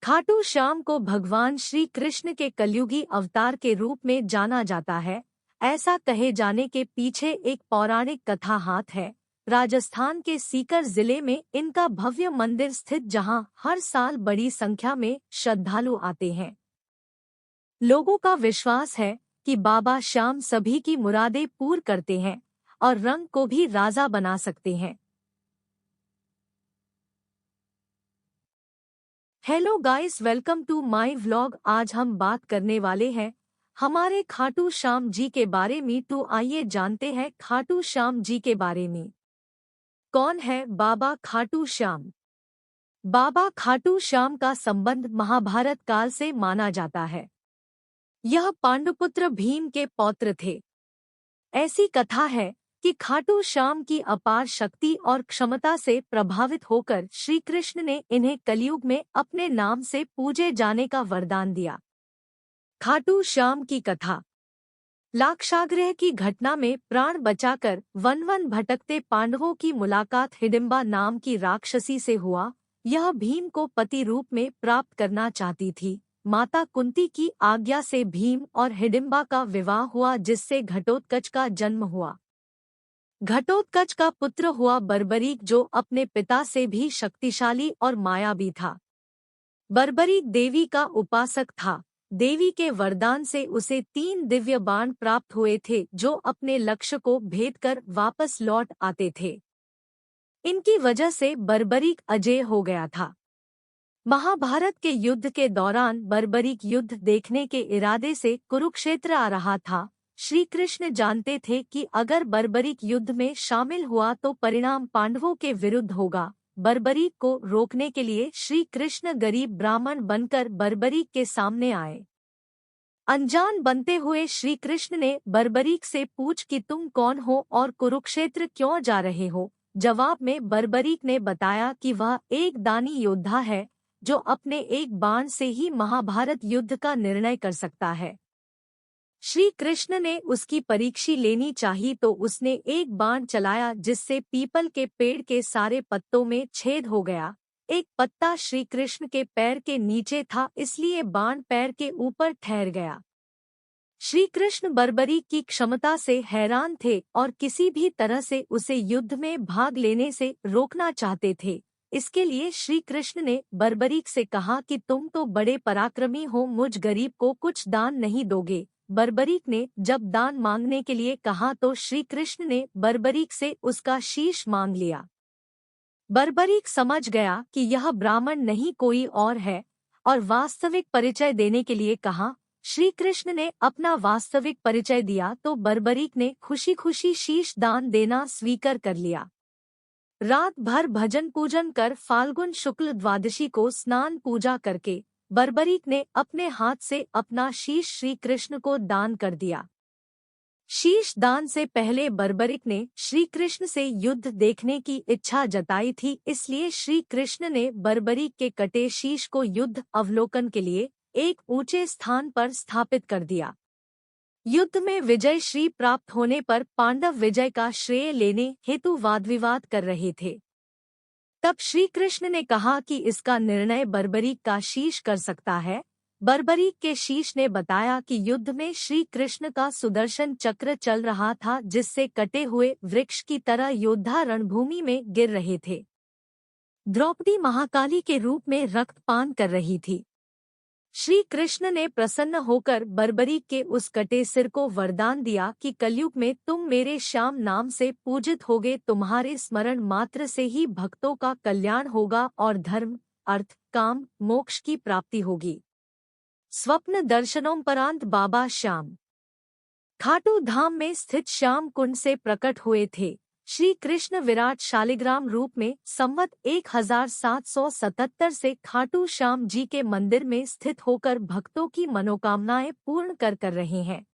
खाटू श्याम को भगवान श्री कृष्ण के कलयुगी अवतार के रूप में जाना जाता है। ऐसा कहे जाने के पीछे एक पौराणिक कथा हाथ है। राजस्थान के सीकर जिले में इनका भव्य मंदिर स्थित, जहां हर साल बड़ी संख्या में श्रद्धालु आते हैं। लोगों का विश्वास है कि बाबा श्याम सभी की मुरादें पूर्ण करते हैं और रंग को भी राजा बना सकते हैं। Hello guys, welcome to my vlog. आज हम बात करने वाले हैं हमारे खाटू श्याम जी के बारे में। तो आइए जानते हैं खाटू श्याम जी के बारे में। कौन है बाबा खाटू श्याम? बाबा खाटू श्याम का संबंध महाभारत काल से माना जाता है। यह पांडुपुत्र भीम के पौत्र थे। ऐसी कथा है कि खाटू श्याम की अपार शक्ति और क्षमता से प्रभावित होकर श्री कृष्ण ने इन्हें कलयुग में अपने नाम से पूजे जाने का वरदान दिया। खाटू श्याम की कथा। लाक्षागृह की घटना में प्राण बचाकर वन वन भटकते पांडवों की मुलाकात हिडिंबा नाम की राक्षसी से हुआ। यह भीम को पति रूप में प्राप्त करना चाहती थी। माता कुंती की आज्ञा से भीम और हिडिंबा का विवाह हुआ, जिससे घटोत्कच का जन्म हुआ। घटोत्कच का पुत्र हुआ बर्बरीक, जो अपने पिता से भी शक्तिशाली और मायावी था। बर्बरीक देवी का उपासक था। देवी के वरदान से उसे 3 दिव्य बाण प्राप्त हुए थे, जो अपने लक्ष्य को भेद कर वापस लौट आते थे। इनकी वजह से बर्बरीक अजेय हो गया था। महाभारत के युद्ध के दौरान बर्बरीक युद्ध देखने के इरादे से कुरुक्षेत्र आ रहा था। श्री कृष्ण जानते थे कि अगर बर्बरीक युद्ध में शामिल हुआ तो परिणाम पांडवों के विरुद्ध होगा। बर्बरीक को रोकने के लिए श्री कृष्ण गरीब ब्राह्मण बनकर बर्बरीक के सामने आए। अनजान बनते हुए श्री कृष्ण ने बर्बरीक से पूछ कि तुम कौन हो और कुरुक्षेत्र क्यों जा रहे हो। जवाब में बर्बरीक ने बताया कि वह एक दानी योद्धा है, जो अपने एक बाण से ही महाभारत युद्ध का निर्णय कर सकता है। श्री कृष्ण ने उसकी परीक्षा लेनी चाहिए, तो उसने एक बाण चलाया, जिससे पीपल के पेड़ के सारे पत्तों में छेद हो गया। एक पत्ता श्री कृष्ण के पैर के नीचे था, इसलिए बाण पैर के ऊपर ठहर गया। श्री कृष्ण बर्बरीक की क्षमता से हैरान थे और किसी भी तरह से उसे युद्ध में भाग लेने से रोकना चाहते थे। इसके लिए श्री कृष्ण ने बर्बरीक से कहा कि तुम तो बड़े पराक्रमी हो, मुझ गरीब को कुछ दान नहीं दोगे। बर्बरीक ने जब दान मांगने के लिए कहा तो श्री कृष्ण ने बर्बरीक से उसका शीश मांग लिया। बर्बरीक समझ गया कि यह ब्राह्मण नहीं कोई और है और वास्तविक परिचय देने के लिए कहा। श्री कृष्ण ने अपना वास्तविक परिचय दिया तो बर्बरीक ने खुशी खुशी शीश दान देना स्वीकार कर लिया। रात भर भजन पूजन कर फाल्गुन शुक्ल द्वादशी को स्नान पूजा करके बर्बरीक ने अपने हाथ से अपना शीश श्री कृष्ण को दान कर दिया। शीश दान से पहले बर्बरीक ने श्री कृष्ण से युद्ध देखने की इच्छा जताई थी, इसलिए श्री कृष्ण ने बर्बरीक के कटे शीश को युद्ध अवलोकन के लिए एक ऊंचे स्थान पर स्थापित कर दिया। युद्ध में विजय श्री प्राप्त होने पर पांडव विजय का श्रेय लेने हेतु वाद विवाद कर रहे थे। तब श्री कृष्ण ने कहा कि इसका निर्णय बर्बरीक का शीश कर सकता है। बर्बरीक के शीश ने बताया कि युद्ध में श्री कृष्ण का सुदर्शन चक्र चल रहा था, जिससे कटे हुए वृक्ष की तरह योद्धा रणभूमि में गिर रहे थे। द्रौपदी महाकाली के रूप में रक्तपान कर रही थी। श्री कृष्ण ने प्रसन्न होकर बर्बरीक के उस कटे सिर को वरदान दिया कि कलयुग में तुम मेरे श्याम नाम से पूजित होगे। तुम्हारे स्मरण मात्र से ही भक्तों का कल्याण होगा और धर्म, अर्थ, काम, मोक्ष की प्राप्ति होगी। स्वप्न दर्शनोपरांत बाबा श्याम खाटू धाम में स्थित श्याम कुंड से प्रकट हुए थे। श्री कृष्ण विराट शालिग्राम रूप में संवत 1777 से खाटू श्याम जी के मंदिर में स्थित होकर भक्तों की मनोकामनाएं पूर्ण कर रहे हैं।